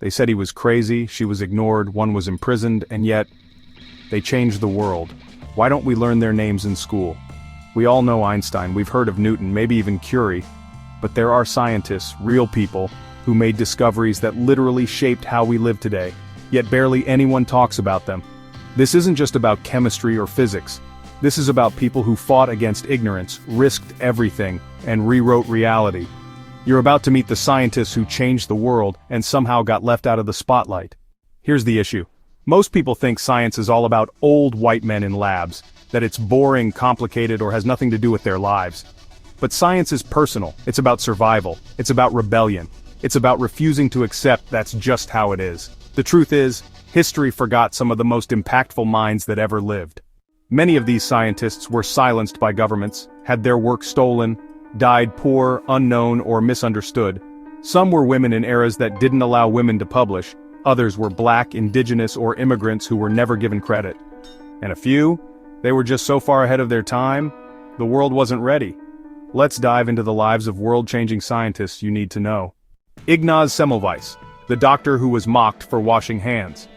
They said he was crazy, she was ignored, one was imprisoned, and yet, they changed the world. Why don't we learn their names in school? We all know Einstein, we've heard of Newton, maybe even Curie. But there are scientists, real people, who made discoveries that literally shaped how we live today, yet barely anyone talks about them. This isn't just about chemistry or physics. This is about people who fought against ignorance, risked everything, and rewrote reality. You're about to meet the scientists who changed the world and somehow got left out of the spotlight. Here's the issue. Most people think science is all about old white men in labs, that it's boring, complicated, or has nothing to do with their lives. But science is personal, it's about survival, it's about rebellion, it's about refusing to accept that's just how it is. The truth is, history forgot some of the most impactful minds that ever lived. Many of these scientists were silenced by governments, had their work stolen, died poor, unknown, or misunderstood. Some were women in eras that didn't allow women to publish, others were black, indigenous, or immigrants who were never given credit. And a few, they were just so far ahead of their time, the world wasn't ready. Let's dive into the lives of world-changing scientists you need to know. Ignaz Semmelweis, the doctor who was mocked for washing hands.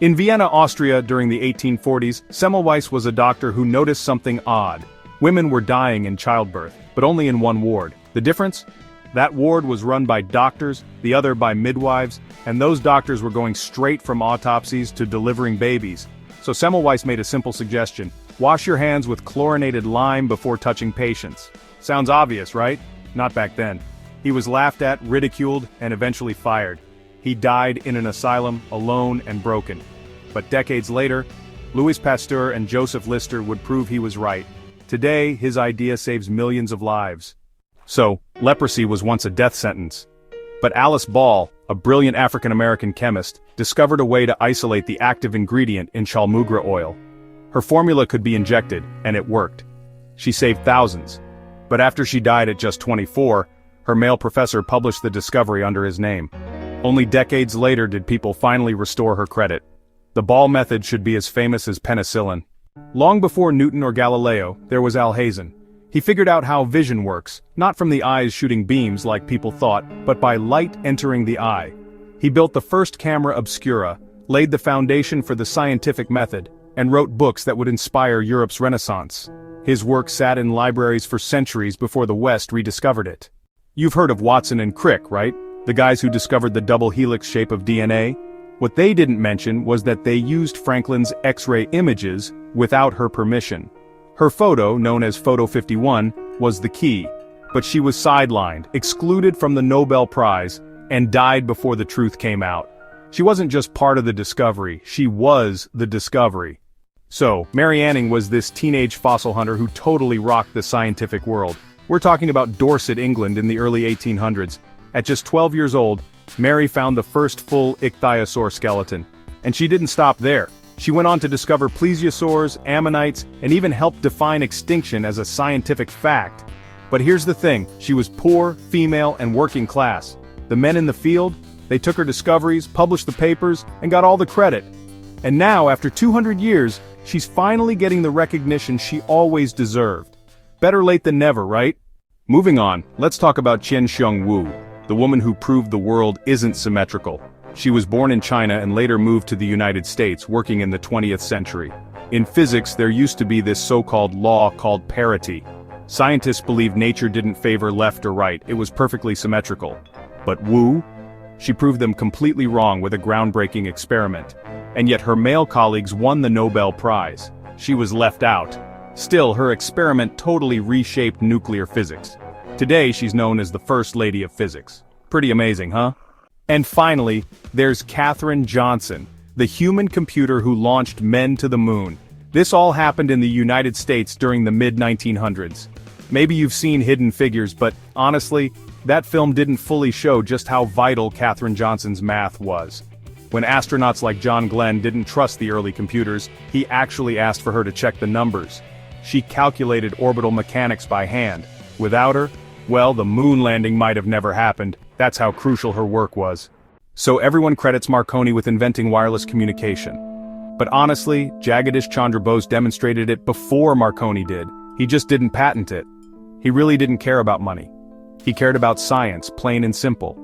In Vienna, Austria during the 1840s, Semmelweis was a doctor who noticed something odd. Women were dying in childbirth, but only in one ward. The difference? That ward was run by doctors, the other by midwives, and those doctors were going straight from autopsies to delivering babies. So Semmelweis made a simple suggestion: wash your hands with chlorinated lime before touching patients. Sounds obvious, right? Not back then. He was laughed at, ridiculed, and eventually fired. He died in an asylum, alone and broken. But decades later, Louis Pasteur and Joseph Lister would prove he was right. Today, his idea saves millions of lives. So, leprosy was once a death sentence. But Alice Ball, a brilliant African-American chemist, discovered a way to isolate the active ingredient in chalmugra oil. Her formula could be injected, and it worked. She saved thousands. But after she died at just 24, her male professor published the discovery under his name. Only decades later did people finally restore her credit. The Ball method should be as famous as penicillin. Long before Newton or Galileo, there was Alhazen. He figured out how vision works, not from the eyes shooting beams like people thought, but by light entering the eye. He built the first camera obscura, laid the foundation for the scientific method, and wrote books that would inspire Europe's Renaissance. His work sat in libraries for centuries before the West rediscovered it. You've heard of Watson and Crick, right? The guys who discovered the double helix shape of DNA? What they didn't mention was that they used Franklin's X-ray images without her permission. Her photo, known as Photo 51, was the key, but she was sidelined, excluded from the Nobel Prize, and died before the truth came out. She wasn't just part of the discovery, she was the discovery. So, Mary Anning was this teenage fossil hunter who totally rocked the scientific world. We're talking about Dorset, England in the early 1800s. At just 12 years old, Mary found the first full ichthyosaur skeleton. And she didn't stop there. She went on to discover plesiosaurs, ammonites, and even helped define extinction as a scientific fact. But here's the thing, she was poor, female, and working class. The men in the field, they took her discoveries, published the papers, and got all the credit. And now, after 200 years, she's finally getting the recognition she always deserved. Better late than never, right? Moving on, let's talk about Qianxiong Wu, the woman who proved the world isn't symmetrical. She was born in China and later moved to the United States, working in the 20th century. In physics, there used to be this so-called law called parity. Scientists believed nature didn't favor left or right, it was perfectly symmetrical. But Wu? She proved them completely wrong with a groundbreaking experiment. And yet her male colleagues won the Nobel Prize. She was left out. Still, her experiment totally reshaped nuclear physics. Today, she's known as the First Lady of Physics. Pretty amazing, huh? And finally, there's Katherine Johnson, the human computer who launched men to the moon. This all happened in the United States during the mid-1900s. Maybe you've seen Hidden Figures, but honestly, that film didn't fully show just how vital Katherine Johnson's math was. When astronauts like John Glenn didn't trust the early computers, he actually asked for her to check the numbers. She calculated orbital mechanics by hand. Without her, well, the moon landing might have never happened. That's how crucial her work was. So everyone credits Marconi with inventing wireless communication. But honestly, Jagadish Chandra Bose demonstrated it before Marconi did. He just didn't patent it. He really didn't care about money. He cared about science, plain and simple.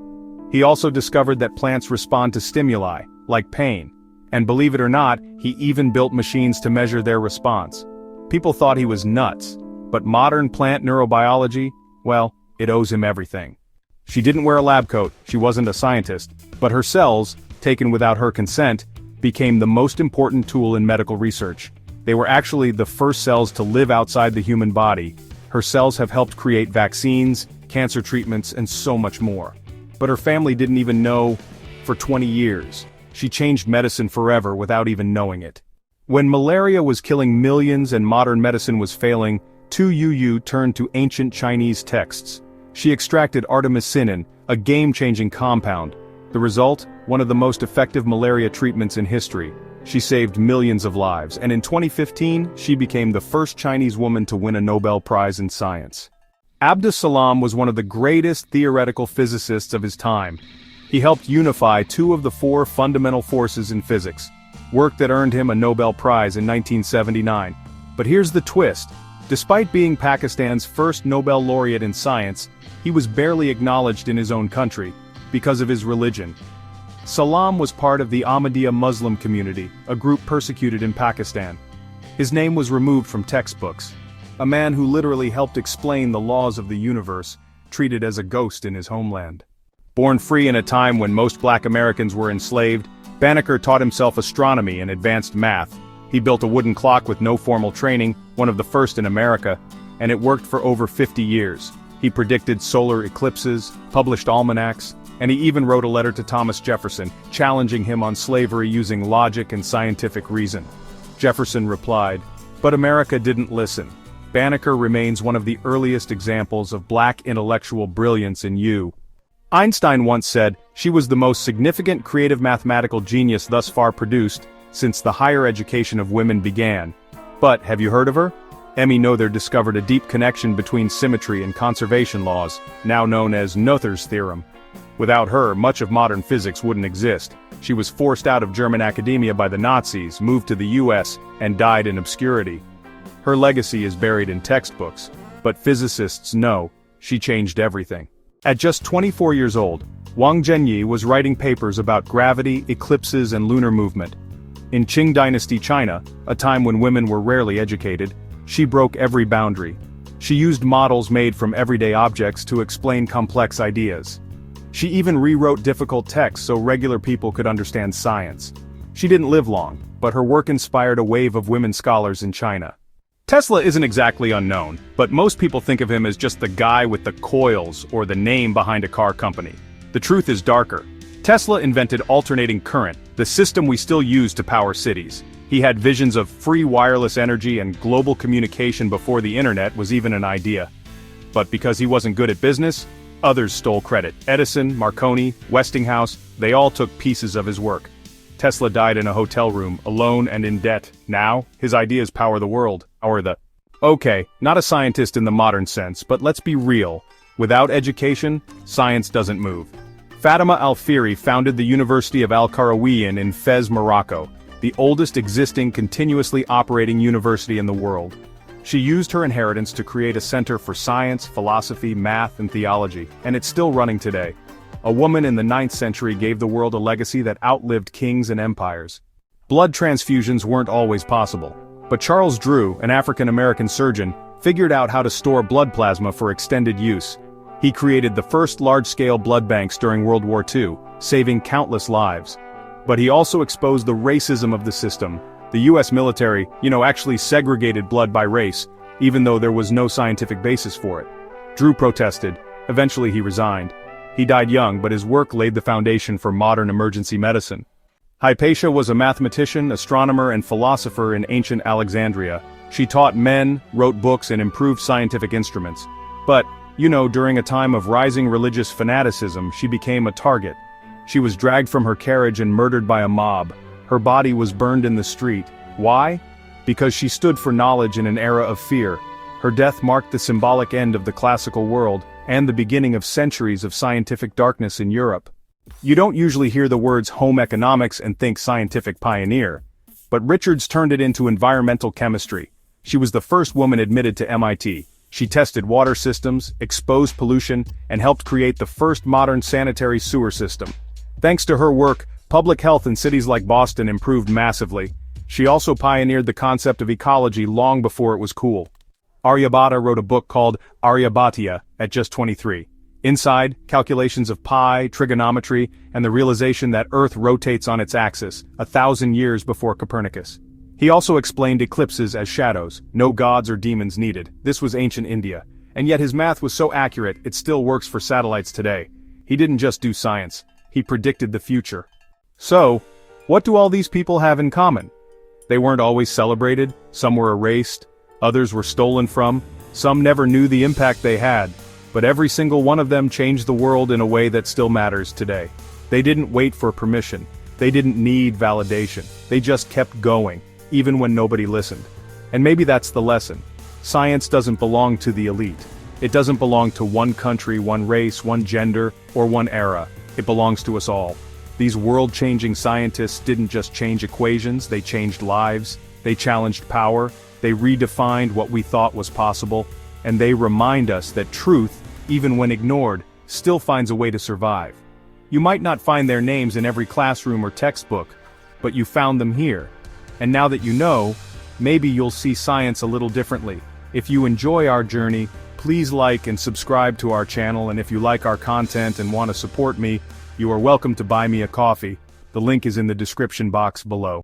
He also discovered that plants respond to stimuli, like pain. And believe it or not, he even built machines to measure their response. People thought he was nuts, but modern plant neurobiology, well, it owes him everything. She didn't wear a lab coat, she wasn't a scientist, but her cells, taken without her consent, became the most important tool in medical research. They were actually the first cells to live outside the human body. Her cells have helped create vaccines, cancer treatments, and so much more. But her family didn't even know for 20 years. She changed medicine forever without even knowing it. When malaria was killing millions and modern medicine was failing, Tu Youyou turned to ancient Chinese texts. She extracted artemisinin, a game-changing compound. The result? One of the most effective malaria treatments in history. She saved millions of lives, and in 2015, she became the first Chinese woman to win a Nobel Prize in science. Abdus Salam was one of the greatest theoretical physicists of his time. He helped unify two of the four fundamental forces in physics, work that earned him a Nobel Prize in 1979. But here's the twist. Despite being Pakistan's first Nobel laureate in science, he was barely acknowledged in his own country, because of his religion. Salam was part of the Ahmadiyya Muslim community, a group persecuted in Pakistan. His name was removed from textbooks. A man who literally helped explain the laws of the universe, treated as a ghost in his homeland. Born free in a time when most black Americans were enslaved, Banneker taught himself astronomy and advanced math. He built a wooden clock with no formal training, one of the first in America, and it worked for over 50 years. He predicted solar eclipses, published almanacs, and he even wrote a letter to Thomas Jefferson, challenging him on slavery using logic and scientific reason. Jefferson replied, but America didn't listen. Banneker remains one of the earliest examples of black intellectual brilliance in you. Einstein once said, she was the most significant creative mathematical genius thus far produced, since the higher education of women began. But, have you heard of her? Emmy Noether discovered a deep connection between symmetry and conservation laws, now known as Noether's theorem. Without her, much of modern physics wouldn't exist. She was forced out of German academia by the Nazis, moved to the US, and died in obscurity. Her legacy is buried in textbooks, but physicists know, she changed everything. At just 24 years old, Wang Zhenyi was writing papers about gravity, eclipses, and lunar movement. In Qing Dynasty China, a time when women were rarely educated, she broke every boundary. She used models made from everyday objects to explain complex ideas. She even rewrote difficult texts so regular people could understand science. She didn't live long, but her work inspired a wave of women scholars in China. Tesla isn't exactly unknown, but most people think of him as just the guy with the coils or the name behind a car company. The truth is darker. Tesla invented alternating current, the system we still use to power cities. He had visions of free wireless energy and global communication before the internet was even an idea. But because he wasn't good at business, others stole credit. Edison, Marconi, Westinghouse, they all took pieces of his work. Tesla died in a hotel room, alone and in debt. Now, his ideas power the world. Okay, not a scientist in the modern sense, but let's be real. Without education, science doesn't move. Fatima Al-Fihri founded the University of Al-Qarawiyyin in Fez, Morocco, the oldest existing continuously operating university in the world. She used her inheritance to create a center for science, philosophy, math, and theology, and it's still running today. A woman in the 9th century gave the world a legacy that outlived kings and empires. Blood transfusions weren't always possible, but Charles Drew, an African-American surgeon, figured out how to store blood plasma for extended use. He created the first large-scale blood banks during World War II, saving countless lives. But he also exposed the racism of the system. The US military, actually segregated blood by race, even though there was no scientific basis for it. Drew protested. Eventually he resigned. He died young, but his work laid the foundation for modern emergency medicine. Hypatia was a mathematician, astronomer, and philosopher in ancient Alexandria. She taught men, wrote books, and improved scientific instruments. But, during a time of rising religious fanaticism, she became a target. She was dragged from her carriage and murdered by a mob. Her body was burned in the street. Why? Because she stood for knowledge in an era of fear. Her death marked the symbolic end of the classical world, and the beginning of centuries of scientific darkness in Europe. You don't usually hear the words home economics and think scientific pioneer. But Richards turned it into environmental chemistry. She was the first woman admitted to MIT. She tested water systems, exposed pollution, and helped create the first modern sanitary sewer system. Thanks to her work, public health in cities like Boston improved massively. She also pioneered the concept of ecology long before it was cool. Aryabhata wrote a book called Aryabhatiya at just 23. Inside, calculations of pi, trigonometry, and the realization that Earth rotates on its axis, 1,000 years before Copernicus. He also explained eclipses as shadows, no gods or demons needed. This was ancient India, and yet his math was so accurate it still works for satellites today. He didn't just do science, he predicted the future. So, what do all these people have in common? They weren't always celebrated, some were erased, others were stolen from, some never knew the impact they had, but every single one of them changed the world in a way that still matters today. They didn't wait for permission, they didn't need validation, they just kept going, even when nobody listened. And maybe that's the lesson. Science doesn't belong to the elite. It doesn't belong to one country, one race, one gender, or one era. It belongs to us all. These world-changing scientists didn't just change equations, they changed lives, they challenged power, they redefined what we thought was possible, and they remind us that truth, even when ignored, still finds a way to survive. You might not find their names in every classroom or textbook, but you found them here. And now that you know, maybe you'll see science a little differently. If you enjoy our journey, please like and subscribe to our channel, and if you like our content and want to support me, you are welcome to buy me a coffee. The link is in the description box below.